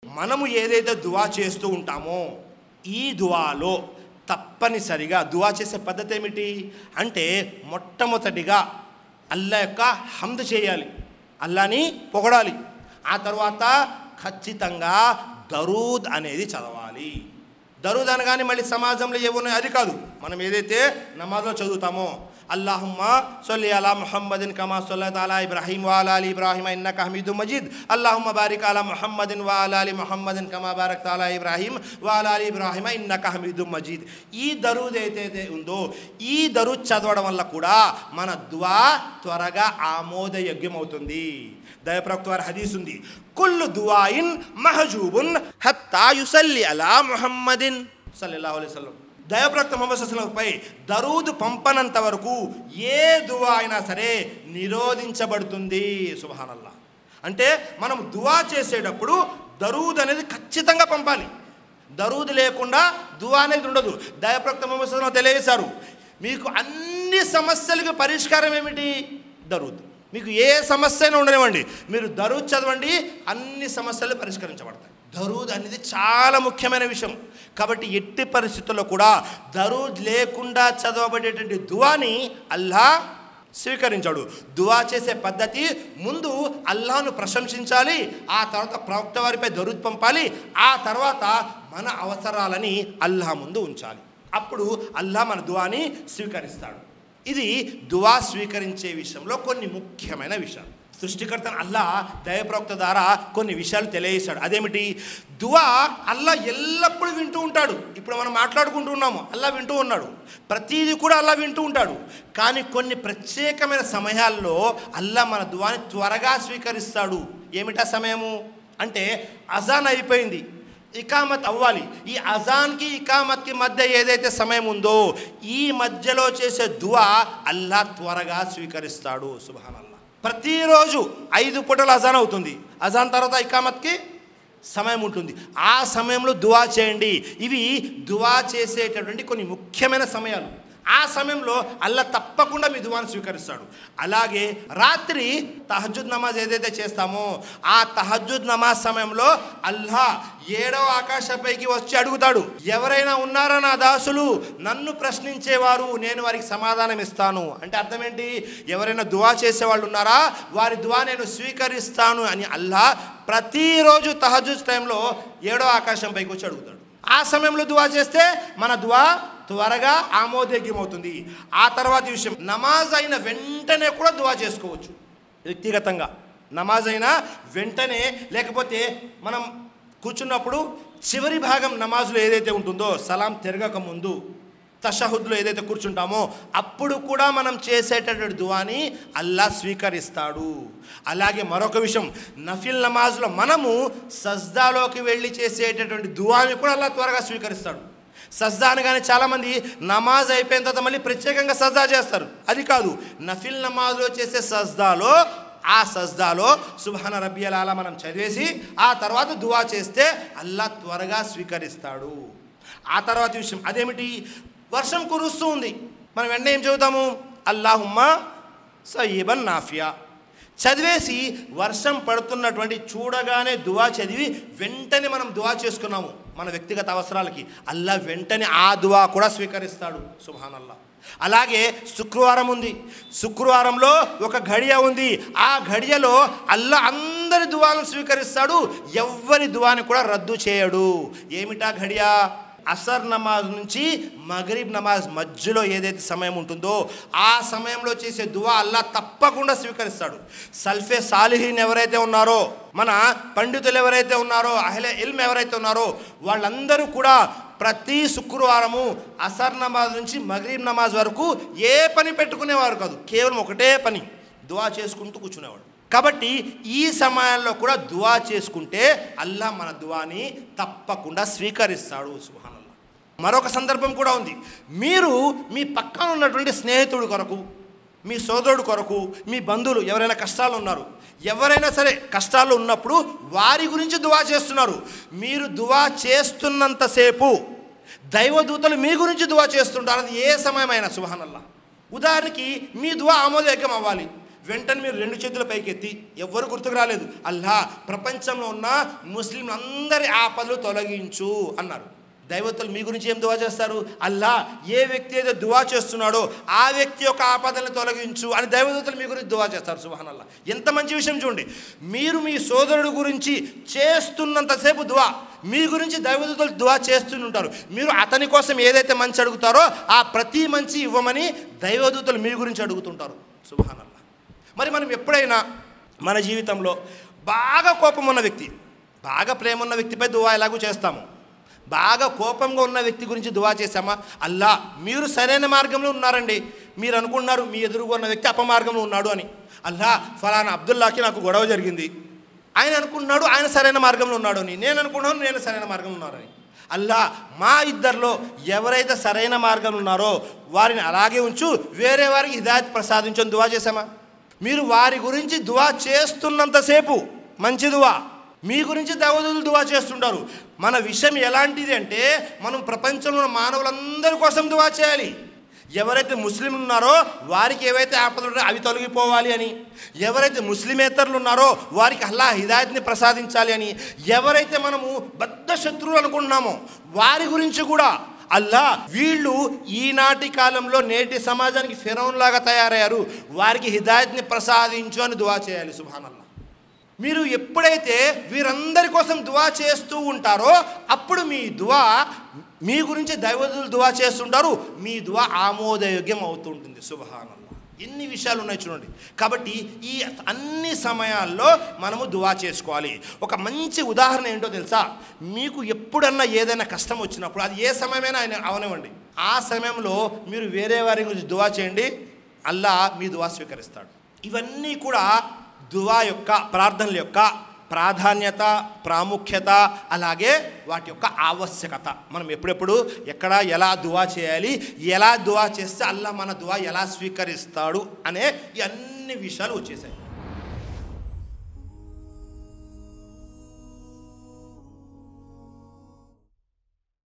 మనము ఏదైతే దువా చేస్తూ ఉంటామో ఈ దువాలో తప్పనిసరిగా దువా చేసే పద్ధతి ఏమిటి అంటే మొట్టమొదటిగా అల్లా యొక్క హమ్ద్ చేయాలి, అల్లాని పొగడాలి. ఆ తర్వాత ఖచ్చితంగా దరూద్ అనేది చదవాలి. దరూద్ అనగానే మళ్ళీ సమాజంలో ఏమున్నాయి అది కాదు. మనం ఏదైతే నమాజ్లో చదువుతామో అల్లాహుమ్మా సొల్లి అలా ముహమ్మదిన్ కమా సొల్లత అలా ఇబ్రాహీం వాలా అలీ ఇబ్రాహీం ఇన్నక హమీదు మజీద్ అల్లాహుమ్మ బారిక్ అలా ముహమ్మదిన్ వాలా అలీ ముహమ్మదిన్ కమా బారక్ అలా ఇబ్రాహీం వాలా అలీ ఇబ్రాహీం ఇన్నక హమీదు మజీద్. ఈ దరూద్ ఏదైతే ఉందో ఈ దరూద్ చదవడం వల్ల కూడా మన దువా త్వరగా ఆమోదయోగ్యమవుతుంది. దైవప్రవక్త వారి హదీస్ ఉంది, కుల్లు దువాయిన్ మహజూబున్ హత్తా యుసల్లి అలా ముహమ్మదిన్ సల్లల్లాహు అలైహి వసల్లం. దైవప్రవక్త ముహమ్మద్ సల్లల్లాహు అలైహి వసల్లం పై దరూద్ పంపనంత వరకు ఏ దువా అయినా సరే నిరోధించబడుతుంది. సుబ్హానల్లాహ్. అంటే మనం దువా చేసేటప్పుడు దరూద్ అనేది ఖచ్చితంగా పంపాలి. దరూద్ లేకుండా దువా అనేది ఉండదు. దైవప్రవక్త ముహమ్మద్ సల్లల్లాహు అలైహి వసల్లం తెలియజేశారు, మీకు అన్ని సమస్యలకు పరిష్కారం ఏమిటి? దరూద్. మీకు ఏ సమస్య అయినా ఉండనివ్వండి, మీరు దరూద్ చదవండి, అన్ని సమస్యలు పరిష్కరించబడతాయి. దరూద్ అనేది చాలా ముఖ్యమైన విషయం. కాబట్టి ఎట్టి పరిస్థితుల్లో కూడా దరూద్ లేకుండా చదవబడేటువంటి దువాని అల్లాహ్ స్వీకరించాడు. దువా చేసే పద్ధతి ముందు అల్లాహ్ను ప్రశంసించాలి, ఆ తర్వాత ప్రవక్త వారిపై దరూద్ పంపాలి, ఆ తర్వాత మన అవసరాలని అల్లాహ్ ముందు ఉంచాలి. అప్పుడు అల్లాహ్ మన దువాని స్వీకరిస్తాడు. ఇది దువా స్వీకరించే విషయంలో కొన్ని ముఖ్యమైన విషయాలు. సృష్టికర్త అల్లాహ్ దైవప్రవక్త ద్వారా కొన్ని విషయాలు తెలియజేశాడు. అదేమిటి? దువా అల్లాహ్ ఎల్లప్పుడూ వింటూ ఉంటాడు. ఇప్పుడు మనం మాట్లాడుకుంటూ ఉన్నాము, అల్లాహ్ వింటూ ఉన్నాడు. ప్రతిదీ కూడా అల్లాహ్ వింటూ ఉంటాడు. కానీ కొన్ని ప్రత్యేకమైన సమయాల్లో అల్లాహ్ మన దువాని త్వరగా స్వీకరిస్తాడు. ఏమిటా సమయము అంటే అజాన్ అయిపోయింది, ఇకామత్ అవ్వాలి. ఈ అజాన్కి ఇకామత్కి మధ్య ఏదైతే సమయం ఉందో ఈ మధ్యలో చేసే దువా అల్లాహ్ త్వరగా స్వీకరిస్తాడు. సుబ్హానల్లాహ్. ప్రతిరోజు 5 పూటలు అజాన్ అవుతుంది, అజాన్ తర్వాత ఇకామత్కి సమయం ఉంటుంది. ఆ సమయంలో దువా చేయండి. ఇవి దువా చేసేటటువంటి కొన్ని ముఖ్యమైన సమయాలు. ఆ సమయంలో అల్లాహ్ తప్పకుండా మీ దువాను స్వీకరిస్తాడు. అలాగే రాత్రి తహజ్జుద్ నమాజ్ ఏదైతే చేస్తామో ఆ తహజ్జుద్ నమాజ్ సమయంలో అల్లాహ్ 7వ ఆకాశంపైకి వచ్చి అడుగుతాడు, ఎవరైనా ఉన్నారా నా దాసులు నన్ను ప్రశ్నించేవారు, నేను వారికి సమాధానం ఇస్తాను. అంటే అర్థం ఏంటి? ఎవరైనా దువా చేసేవాళ్ళు ఉన్నారా, వారి దువా నేను స్వీకరిస్తాను అని అల్లాహ్ ప్రతిరోజు తహజ్జుద్ టైంలో 7వ ఆకాశంపైకి వచ్చి అడుగుతాడు. ఆ సమయంలో దువా చేస్తే మన దువా త్వరగా ఆమోదయోగ్యమవుతుంది. ఆ తర్వాత విషయం, నమాజ్ అయిన వెంటనే కూడా దువా చేసుకోవచ్చు వ్యక్తిగతంగా. నమాజ్ అయిన వెంటనే, లేకపోతే మనం కూర్చున్నప్పుడు చివరి భాగం నమాజ్లో ఏదైతే ఉంటుందో సలాం తిరగక ముందు తషహుద్లో ఏదైతే కూర్చుంటామో అప్పుడు కూడా మనం చేసేటటువంటి దువాని అల్లాహ్ స్వీకరిస్తాడు. అలాగే మరొక విషయం, నఫిల్ నమాజ్లో మనము సజ్దాలోకి వెళ్ళి చేసేటటువంటి దువాని కూడా అల్లాహ్ త్వరగా స్వీకరిస్తాడు. సజ్దా అనగానే చాలామంది నమాజ్ అయిపోయిన తర్వాత మళ్ళీ ప్రత్యేకంగా సజ్దా చేస్తారు. అది కాదు, నఫిల్ నమాజ్లో చేసే సజ్దాలో ఆ సజ్దాలో సుబ్హాన రబ్బియల్ ఆలా మనం చదివేసి ఆ తర్వాత దువా చేస్తే అల్లాహ్ త్వరగా స్వీకరిస్తాడు. ఆ తర్వాత విషయం అదేమిటి? వర్షం కురుస్తూ ఉంది, మనం వెంటనే ఏం చదువుతాము? అల్లాహుమ్మా సయ్యిబన్ నాఫియా చదివేసి వర్షం పడుతున్నటువంటి చూడగానే దువా చదివి వెంటనే మనం దువా చేసుకున్నాము మన వ్యక్తిగత అవసరాలకి, అల్లాహ్ వెంటనే ఆ దువా కూడా స్వీకరిస్తాడు. సుబ్హానల్లాహ్. అలాగే శుక్రవారం ఉంది, శుక్రవారంలో ఒక ఘడియ ఉంది, ఆ ఘడియలో అల్లాహ్ అందరి దువాలను స్వీకరిస్తాడు, ఎవ్వరి దువాని కూడా రద్దు చేయడు. ఏమిటా ఘడియ? అసర్ నమాజ్ నుంచి మగరిబ్ నమాజ్ మధ్యలో ఏదైతే సమయం ఉంటుందో ఆ సమయంలో చేసే దువా అల్లాహ్ తప్పకుండా స్వీకరిస్తాడు. సల్ఫే సాలిహీన్ ఎవరైతే ఉన్నారో, మన పండితులు ఎవరైతే ఉన్నారో, అహ్లే ఇల్మ్ ఎవరైతే ఉన్నారో వాళ్ళందరూ కూడా ప్రతి శుక్రవారము అసర్ నమాజ్ నుంచి మగరిబ్ నమాజ్ వరకు ఏ పని పెట్టుకునేవారు కాదు, కేవలం ఒకటే పని, దువా చేసుకుంటూ కూర్చునేవాడు. కాబట్టి ఈ సమయాల్లో కూడా దువా చేసుకుంటే అల్లాహ్ మన దువాని తప్పకుండా స్వీకరిస్తాడు. సుబ్హానల్లాహ్. మరొక సందర్భం కూడా ఉంది, మీరు మీ పక్కన ఉన్నటువంటి స్నేహితుడి కొరకు, మీ సోదరుడు కొరకు, మీ బంధువులు ఎవరైనా కష్టాలు ఉన్నారు, ఎవరైనా సరే కష్టాలు ఉన్నప్పుడు వారి గురించి దువా చేస్తున్నారు. మీరు దువా చేస్తున్నంతసేపు దైవదూతలు మీ గురించి దువా చేస్తుంటారు. అది ఏ సమయమైనా. సుబ్హానల్లాహ్. ఉదాహరణకి మీ దువా ఆమోదయోగ్యం అవ్వాలి, వెంటనే మీరు 2 చేతుల పైకెత్తి, ఎవ్వరు గుర్తుకు రాలేదు, అల్లా ప్రపంచంలో ఉన్న ముస్లింలందరి ఆపదలు తొలగించు అన్నారు. దైవతులు మీ గురించి ఏం దువా చేస్తారు? అల్లా ఏ వ్యక్తి అయితే దువా చేస్తున్నాడో ఆ వ్యక్తి యొక్క ఆపదలను తొలగించు అని దైవదూతలు మీ గురించి దువా చేస్తారు. సుబ్హానల్లా, ఎంత మంచి విషయం చూడండి. మీరు మీ సోదరుడు గురించి చేస్తున్నంతసేపు దువా, మీ గురించి దైవదూతలు దువా చేస్తుంటారు. మీరు అతని కోసం ఏదైతే మంచి అడుగుతారో ఆ ప్రతి మంచి ఇవ్వమని దైవదూతలు మీ గురించి అడుగుతుంటారు. సుబ్హానల్లా. మరి మనం ఎప్పుడైనా మన జీవితంలో బాగా కోపం ఉన్న వ్యక్తి, బాగా ప్రేమ ఉన్న వ్యక్తిపై దువా ఎలాగూ చేస్తాము, బాగా కోపంగా ఉన్న వ్యక్తి గురించి దువా చేశామా? అల్లా మీరు సరైన మార్గంలో ఉన్నారండి, మీరు అనుకున్నారు మీ ఎదురుగా ఉన్న వ్యక్తి అపమార్గంలో ఉన్నాడు అని. అల్లా ఫలానా అబ్దుల్లాకి నాకు గొడవ జరిగింది, ఆయన అనుకున్నాడు ఆయన సరైన మార్గంలో ఉన్నాడు అని, నేను అనుకున్నాను నేను సరైన మార్గంలో ఉన్నారని. అల్లా మా ఇద్దరిలో ఎవరైతే సరైన మార్గంలో ఉన్నారో వారిని అలాగే ఉంచు, వేరే వారికి హిదాయత్ ప్రసాదించని దువా చేశామా? మీరు వారి గురించి దువా చేస్తున్నంతసేపు మంచి దువా, మీ గురించి దైవదూతలు దువా చేస్తుంటారు. మన విషయం ఎలాంటిది అంటే మనం ప్రపంచంలో ఉన్న మానవులందరి కోసం దువా చేయాలి. ఎవరైతే ముస్లిం ఉన్నారో వారికి ఏవైతే ఆపదలు ఉన్నాయో అవి తొలగిపోవాలి అని, ఎవరైతే ముస్లిమేతరులు ఉన్నారో వారికి అల్లా హిదాయత్ని ప్రసాదించాలి అని, ఎవరైతే మనము బద్ధ శత్రువులు అనుకుంటున్నామో వారి గురించి కూడా అల్లా వీళ్ళు ఈనాటి కాలంలో నేటి సమాజానికి ఫిరౌన్లాగా తయారయ్యారు, వారికి హిదాయత్ని ప్రసాదించు అని దువా చేయాలి. సుబ్హానల్లాహ్. మీరు ఎప్పుడైతే వీరందరి కోసం దువా చేస్తూ ఉంటారో అప్పుడు మీ దువా, మీ గురించి దైవదూతలు దువా చేస్తుంటారు, మీ దువా ఆమోదయోగ్యం అవుతుంటుంది. సుబ్హానల్లాహ్. ఎన్ని విషయాలు ఉన్నాయి చూడండి. కాబట్టి ఈ అన్ని సమయాల్లో మనము దువా చేసుకోవాలి. ఒక మంచి ఉదాహరణ ఏంటో తెలుసా? మీకు ఎప్పుడన్నా ఏదైనా కష్టం వచ్చినప్పుడు అది ఏ సమయమైనా ఆయన అవనివ్వండి, ఆ సమయంలో మీరు వేరే వారి గురించి దువా చేయండి, అల్లా మీ దువా స్వీకరిస్తాడు. ఇవన్నీ కూడా దువా యొక్క, ప్రార్థనల యొక్క ప్రాధాన్యత, ప్రాముఖ్యత, అలాగే వాటి యొక్క ఆవశ్యకత. మనం ఎప్పుడెప్పుడు ఎక్కడ ఎలా దువా చేయాలి, ఎలా దువా చేస్తే అల్లా మన దువా ఎలా స్వీకరిస్తాడు అనే ఈ అన్ని విషయాలు వచ్చేసాయి.